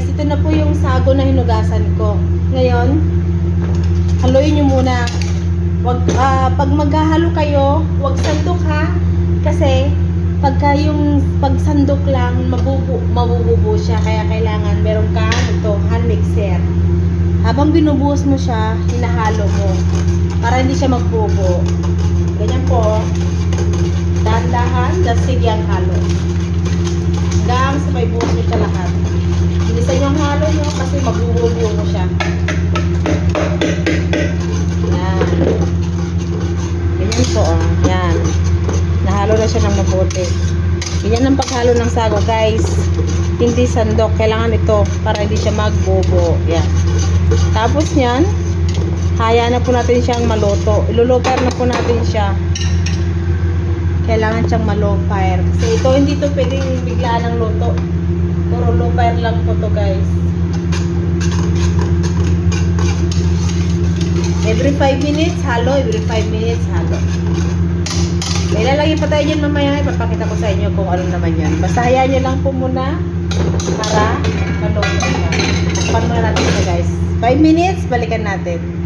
guys, ito na po yung sago na hinugasan ko. Ngayon, haluin nyo muna. Pag maghahalo kayo, huwag sandok ha. Kasi, pag sandok lang, mabububo siya. Kaya kailangan meron ka ito, hand mixer. Habang binubuhos mo siya, hinahalo mo. Para hindi siya magbubo. Ganyan po. Dahan-dahan, dasig yung halo. Hanggang sa may buhos nyo siya lahat. Bilisan yung halo nyo kasi magbububo mo siya. Yan. Ganyan po, oh. Yan. Nahalo na siya ng mabuti. Ganyan ang paghalo ng sago, guys. Hindi sandok. Kailangan ito para hindi siya magbubo. Yan. Tapos yan, hayaan na po natin siyang maluto. Iluluper na po natin siya. Kailangan siyang ma-low fire. Kasi ito, hindi to pwedeng biglaan ng luto. Puro low fire lang po to, guys. Every 5 minutes, halo. Every 5 minutes, halo. May lalagyan pa tayo dyan mamaya. Ipapakita ko sa inyo kung ano naman yan. Basta hayaan nyo lang po muna para maluto siya. Takpan muna natin ito, guys. 5 minutes, balikan natin.